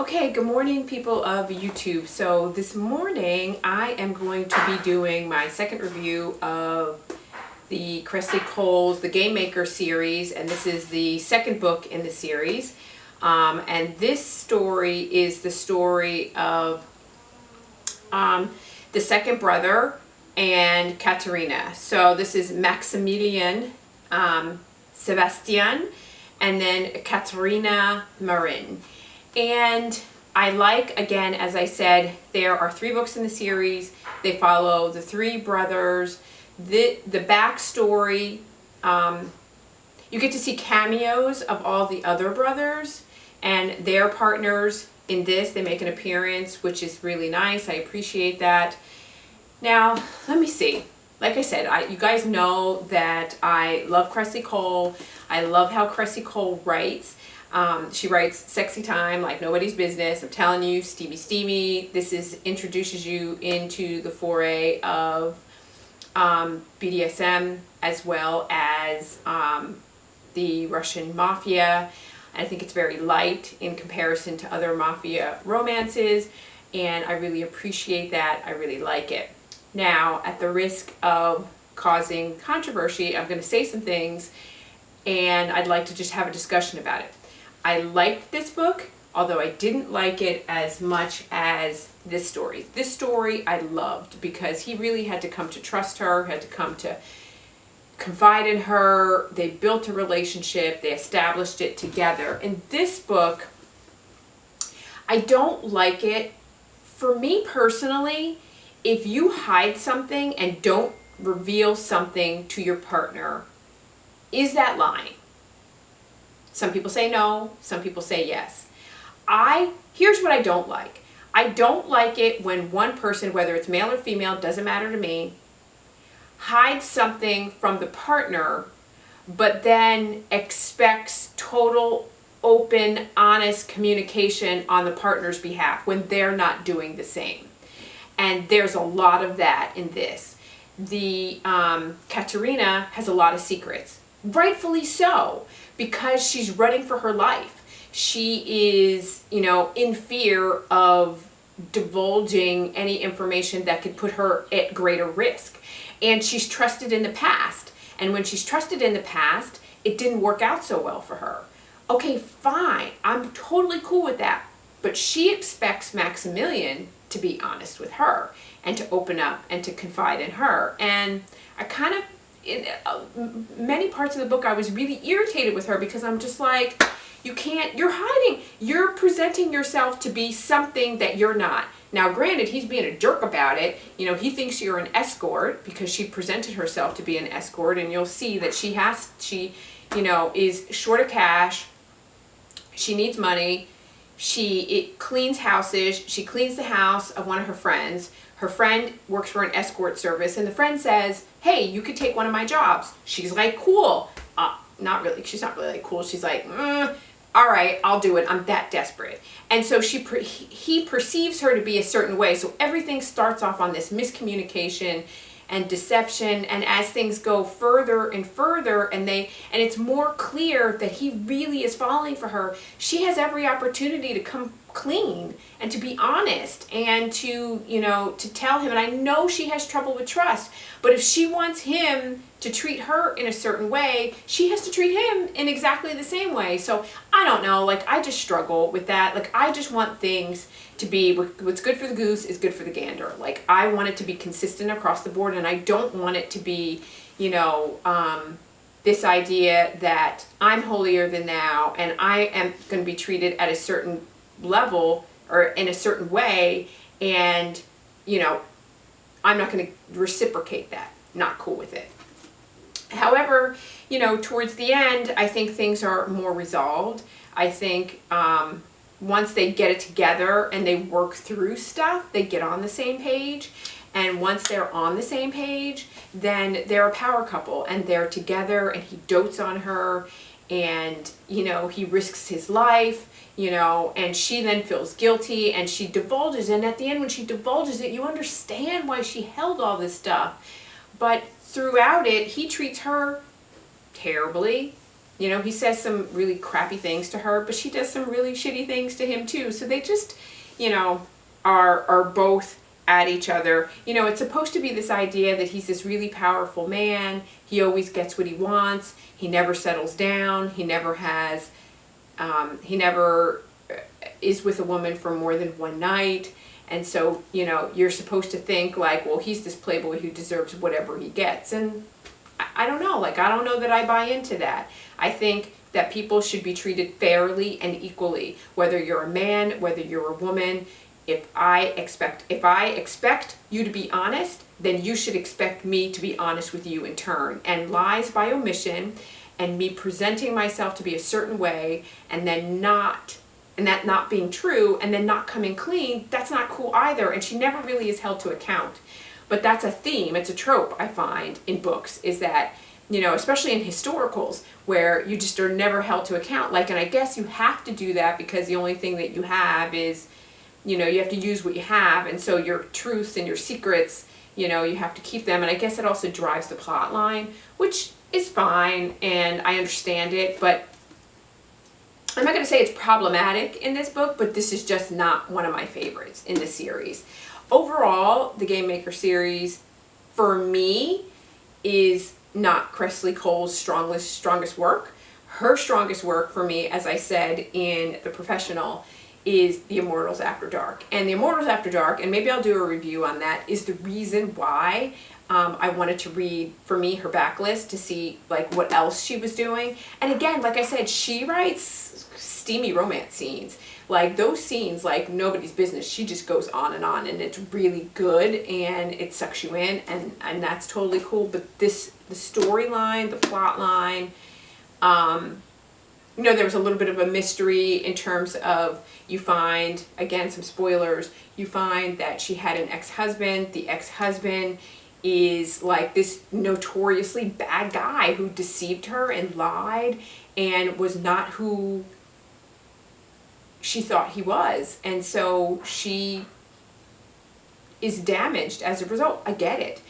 Okay, good morning people of YouTube. So this morning I am going to be doing my second review of the Kresley Cole's The Game Maker series, and this is the second book in the series. And this story is the story of the second brother and Katerina. So this is Maximilian, Sebastian, and then Katerina Marin. And I like, again, as I said, there are 3 books in the series. They follow the 3 brothers. The backstory, you get to see cameos of all the other brothers and their partners in this. They make an appearance, which is really nice. I appreciate that. Now, let me see. Like I said, you guys know that I love Kresley Cole. I love how Kresley Cole writes. She writes sexy time like nobody's business. I'm telling you, steamy. This introduces you into the foray of BDSM as well as the Russian mafia. I think it's very light in comparison to other mafia romances, and I really appreciate that. I really like it. Now, at the risk of causing controversy, I'm going to say some things, and I'd like to just have a discussion about it. I liked this book, although I didn't like it as much as this story. This story I loved because he really had to come to trust her, had to come to confide in her. They built a relationship, they established it together. In this book, I don't like it. For me personally, if you hide something and don't reveal something to your partner, is that lying? Some people say no, some people say yes. Here's what I don't like. I don't like it when one person, whether it's male or female, doesn't matter to me, hides something from the partner, but then expects total, open, honest communication on the partner's behalf when they're not doing the same. And there's a lot of that in this. The Katerina has a lot of secrets, rightfully so, because she's running for her life. She is, in fear of divulging any information that could put her at greater risk. And she's trusted in the past. And when she's trusted in the past, it didn't work out so well for her. Okay, fine. I'm totally cool with that. But she expects Maximilian to be honest with her and to open up and to confide in her. And I kind of, in many parts of the book, I was really irritated with her because I'm just like, you're hiding. You're presenting yourself to be something that you're not. Now, granted, he's being a jerk about it. He thinks you're an escort because she presented herself to be an escort, and you'll see that she is short of cash. She needs money. She cleans houses. She cleans the house of one of her friends. Her friend works for an escort service, and the friend says, hey, you could take one of my jobs. She's like, cool. Not really. She's not really like cool. She's like, all right, I'll do it. I'm that desperate. And so he perceives her to be a certain way. So everything starts off on this miscommunication and deception, and as things go further and further, and it's more clear that he really is falling for her, she has every opportunity to come clean and to be honest and to tell him. And I know she has trouble with trust, but if she wants him to treat her in a certain way, she has to treat him in exactly the same way. So I don't know, I just struggle with that. I just want things to be, what's good for the goose is good for the gander. I want it to be consistent across the board, and I don't want it to be, this idea that I'm holier than thou and I am going to be treated at a certain level or in a certain way, and I'm not going to reciprocate that. Not cool with it. However, towards the end, I think things are more resolved. I think once they get it together and they work through stuff, they get on the same page. And once they're on the same page, then they're a power couple and they're together, and he dotes on her, and he risks his life, and she then feels guilty, and she divulges, and at the end when she divulges it, you understand why she held all this stuff. But throughout it, he treats her terribly. You know, he says some really crappy things to her, but she does some really shitty things to him too. So they just, you know, are both at each other. You know, it's supposed to be this idea that he's this really powerful man. He always gets what he wants. He never settles down. He never has, he never is with a woman for more than one night. And so, you know, you're supposed to think like, well, he's this playboy who deserves whatever he gets. And I don't know, like, I don't know that I buy into that. I think that people should be treated fairly and equally, whether you're a man, whether you're a woman. If I expect you to be honest, then you should expect me to be honest with you in turn. And lies by omission and me presenting myself to be a certain way and then that not being true and then not coming clean, that's not cool either. And she never really is held to account. But that's a theme, it's a trope I find in books, is that, you know, especially in historicals, where you just are never held to account. Like, and I guess you have to do that because the only thing that you have is, you know, you have to use what you have. And so your truths and your secrets, you know, you have to keep them. And I guess it also drives the plot line, which is fine. And I understand it, but I'm not going to say it's problematic in this book, but this is just not one of my favorites in the series. Overall, the Game Maker series, for me, is not Kresley Cole's strongest work. Her strongest work for me, as I said in The Professional, is The Immortals After Dark. And The Immortals After Dark, and maybe I'll do a review on that, is the reason why I wanted to read, for me, her backlist to see like what else she was doing. And again, like I said, she writes steamy romance scenes. Like those scenes, like nobody's business. She just goes on, and it's really good, and it sucks you in, and that's totally cool. But the storyline, the plot line, you know, there was a little bit of a mystery in terms of, you find, again, some spoilers, you find that she had an ex-husband. The ex-husband is like this notoriously bad guy who deceived her and lied and was not who she thought he was, and so she is damaged as a result. I get it.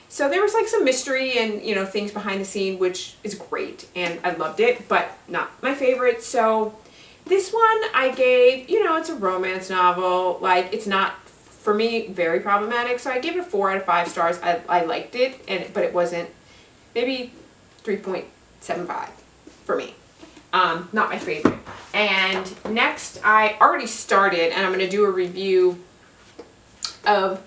So there was like some mystery and, you know, things behind the scene, which is great, and I loved it, but not my favorite. So this one I gave, you know, it's a romance novel. Like, it's not, for me, very problematic, so I gave it a 4 out of 5 stars. I liked it, but it wasn't, maybe 3.75 for me. Not my favorite. And next, I already started, and I'm going to do a review of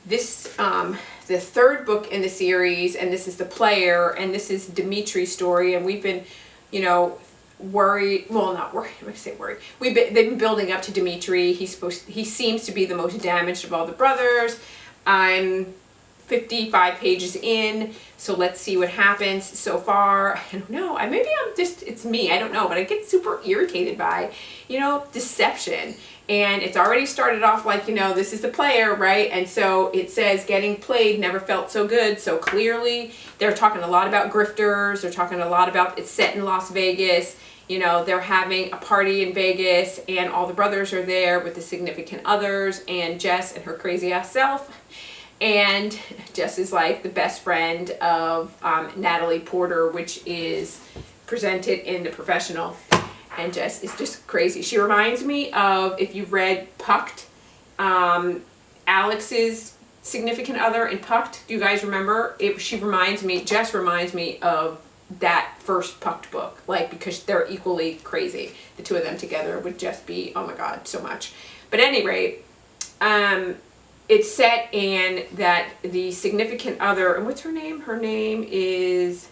this, the third book in the series, and this is The Player, and this is Dimitri's story, and we've been, you know, worried, well, not worried, I say worried. They've been building up to Dimitri. He seems to be the most damaged of all the brothers. I'm 55 pages in, so let's see what happens. So far, I don't know, it's me, I don't know, but I get super irritated by, you know, deception. And it's already started off like, you know, this is The Player, right? And so it says getting played never felt so good. So clearly they're talking a lot about grifters. They're talking a lot about, it's set in Las Vegas. You know, they're having a party in Vegas, and all the brothers are there with the significant others and Jess and her crazy ass self. And Jess is like the best friend of Natalie Porter, which is presented in The Professional. And Jess is just crazy. She reminds me of, if you've read Pucked, Alex's significant other in Pucked. Do you guys remember? Jess reminds me of that first Pucked book. Like, because they're equally crazy. The two of them together would just be, oh my God, so much. But at any rate, it's set in that the significant other, and what's her name? Her name is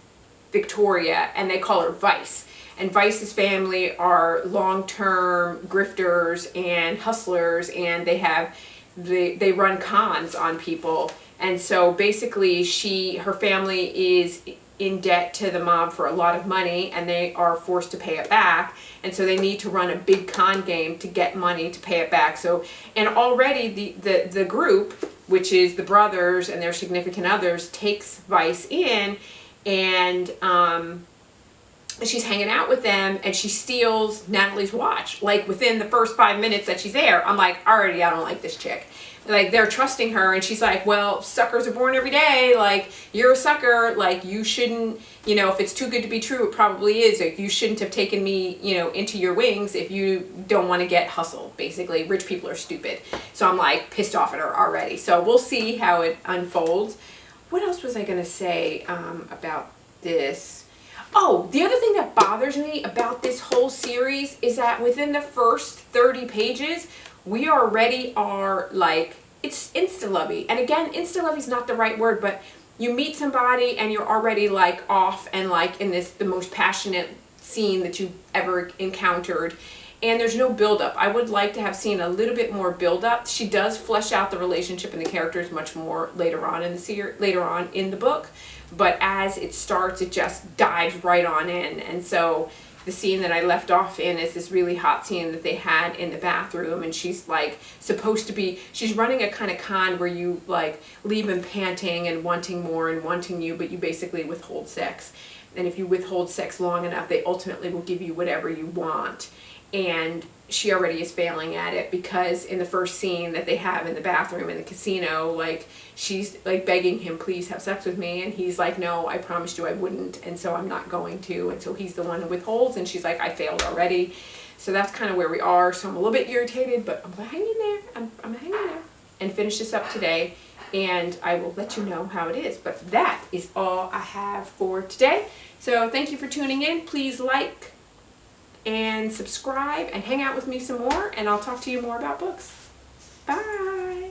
Victoria, and they call her Vice. And Vice's family are long-term grifters and hustlers, and they run cons on people. And so basically her family is in debt to the mob for a lot of money, and they are forced to pay it back. And so they need to run a big con game to get money to pay it back. So, and already the group, which is the brothers and their significant others, takes Vice in, and she's hanging out with them and she steals Natalie's watch. Like within the first 5 minutes that she's there, I'm like, already I don't like this chick. Like they're trusting her and she's like, well, suckers are born every day. Like you're a sucker. Like you shouldn't, you know, if it's too good to be true, it probably is. Like you shouldn't have taken me, you know, into your wings if you don't want to get hustled. Basically, rich people are stupid. So I'm like pissed off at her already. So we'll see how it unfolds. What else was I going to say about this? Oh, the other thing that bothers me about this whole series is that within the first 30 pages, we already are like, it's insta-lovey. And again, insta-lovey is not the right word, but you meet somebody and you're already like off and like in this, the most passionate scene that you've ever encountered. And there's no build-up. I would like to have seen a little bit more build-up. She does flesh out the relationship and the characters much more later on in the series, later on in the book. But as it starts, it just dives right on in. And so the scene that I left off in is this really hot scene that they had in the bathroom, and she's like supposed to be, she's running a kind of con where you like leave him panting and wanting more and wanting you, but you basically withhold sex. And if you withhold sex long enough, they ultimately will give you whatever you want. And she already is failing at it because in the first scene that they have in the bathroom in the casino, like she's like begging him, please have sex with me, and he's like, no, I promised you I wouldn't, and so I'm not going to. And so he's the one who withholds, and she's like, I failed already. So that's kind of where we are. So I'm a little bit irritated, but I'm hanging there. I'm hanging there and finish this up today, and I will let you know how it is. But that is all I have for today. So thank you for tuning in. Please like and subscribe and hang out with me some more, and I'll talk to you more about books. Bye.